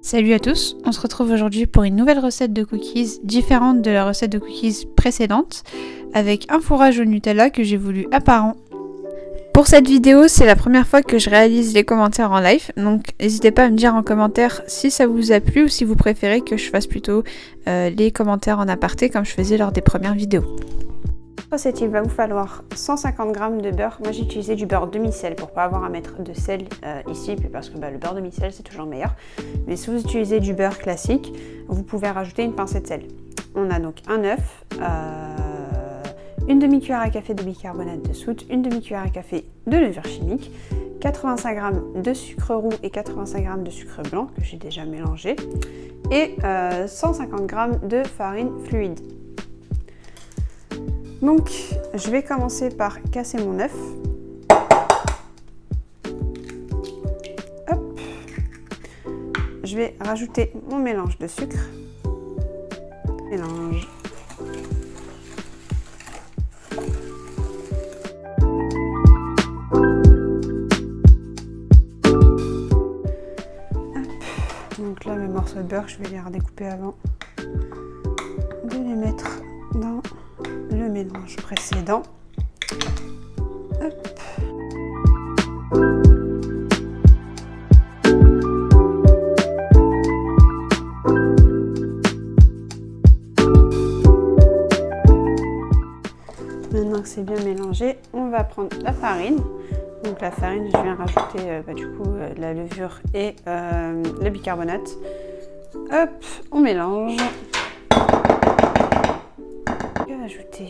Salut à tous, on se retrouve aujourd'hui pour une nouvelle recette de cookies différente de la recette de cookies précédente avec un fourrage au Nutella que j'ai voulu apparent. Pour cette vidéo, c'est la première fois que je réalise les commentaires en live, donc n'hésitez pas à me dire en commentaire si ça vous a plu ou si vous préférez que je fasse plutôt les commentaires en aparté comme je faisais lors des premières vidéos. Recette, il va vous falloir 150 g de beurre. Moi j'ai utilisé du beurre demi-sel pour pas avoir à mettre de sel ici, puis parce que le beurre demi-sel c'est toujours meilleur. Mais si vous utilisez du beurre classique, vous pouvez rajouter une pincée de sel. On a donc un œuf, une demi-cuillère à café de bicarbonate de soude, une demi-cuillère à café de levure chimique, 85 g de sucre roux et 85 g de sucre blanc que j'ai déjà mélangé, et 150 g de farine fluide. Donc, je vais commencer par casser mon œuf. Hop. Je vais rajouter mon mélange de sucre. Mélange. Hop. Donc là, mes morceaux de beurre, je vais les redécouper avant de les mettre dans le mélange précédent. Hop. Maintenant que c'est bien mélangé, on va prendre la farine. Donc la farine, je viens rajouter la levure et le bicarbonate. Hop, on mélange. Je vais ajouter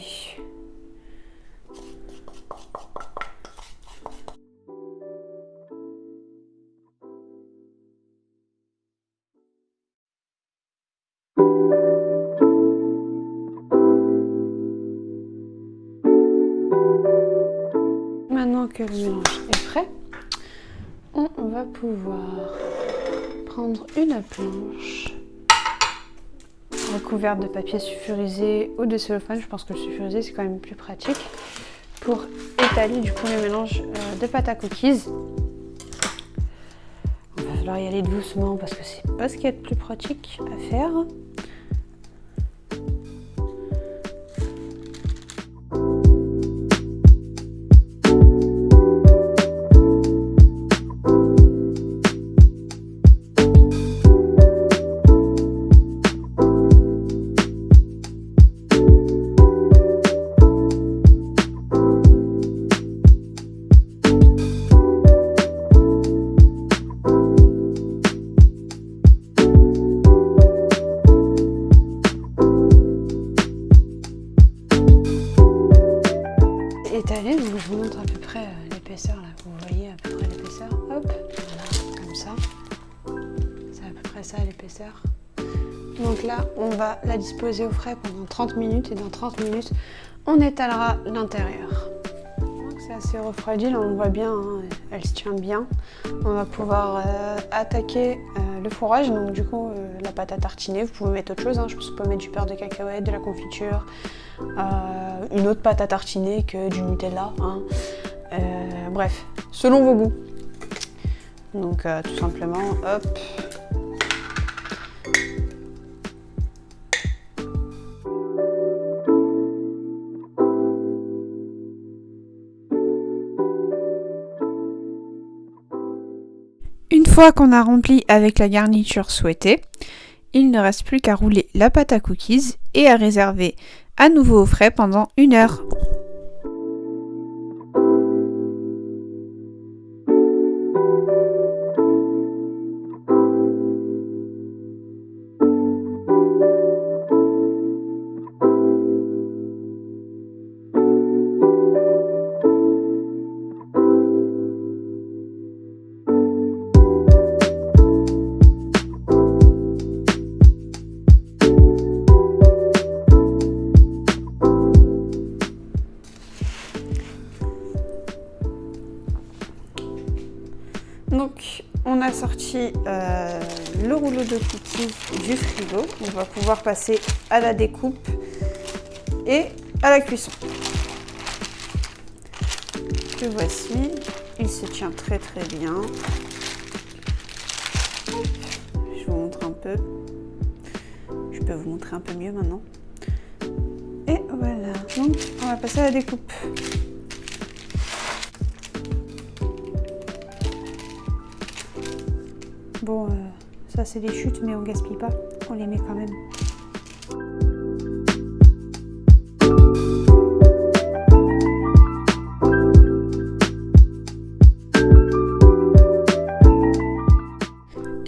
maintenant que le mélange est prêt, on va pouvoir prendre une planche recouverte de papier sulfurisé ou de cellophane. Je pense que le sulfurisé c'est quand même plus pratique pour étaler du coup le mélange de pâte à cookies. On va falloir y aller doucement parce que c'est pas ce qu'il y a de plus pratique à faire. Étaler, donc je vous montre à peu près l'épaisseur là, vous voyez à peu près l'épaisseur, hop, voilà, comme ça, c'est à peu près ça l'épaisseur. Donc là, on va la disposer au frais pendant 30 minutes et dans 30 minutes, on étalera l'intérieur. C'est assez refroidi, là on le voit bien, hein, elle se tient bien. On va pouvoir attaquer le fourrage, donc du coup la pâte à tartiner, vous pouvez mettre autre chose, hein. Je pense que vous pouvez mettre du beurre de cacahuète, de la confiture, une autre pâte à tartiner que du Nutella, hein. Bref, selon vos goûts. Donc tout simplement, hop. Une fois qu'on a rempli avec la garniture souhaitée, il ne reste plus qu'à rouler la pâte à cookies et à réserver à nouveau au frais pendant 1 heure. Donc on a sorti le rouleau de cookies du frigo. On va pouvoir passer à la découpe et à la cuisson. Le voici, il se tient très très bien. Je vous montre peu. Je peux vous montrer un peu mieux maintenant. Et voilà, donc on va passer à la découpe. Bon, ça c'est des chutes, mais on gaspille pas, on les met quand même.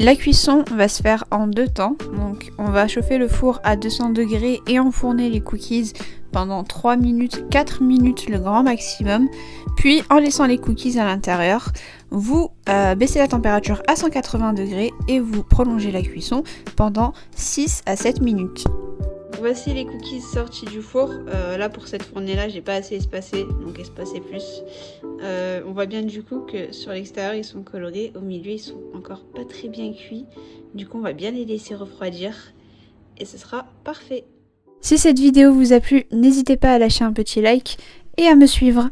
La cuisson va se faire en 2 temps, donc on va chauffer le four à 200 degrés et enfourner les cookies pendant 3 minutes, 4 minutes le grand maximum, puis en laissant les cookies à l'intérieur, vous baissez la température à 180 degrés et vous prolongez la cuisson pendant 6 à 7 minutes. Voici les cookies sortis du four. Là pour cette fournée là j'ai pas assez espacé, donc espacez plus. On voit bien du coup que sur l'extérieur ils sont colorés, au milieu ils sont encore pas très bien cuits. Du coup on va bien les laisser refroidir et ce sera parfait. Si cette vidéo vous a plu, n'hésitez pas à lâcher un petit like et à me suivre.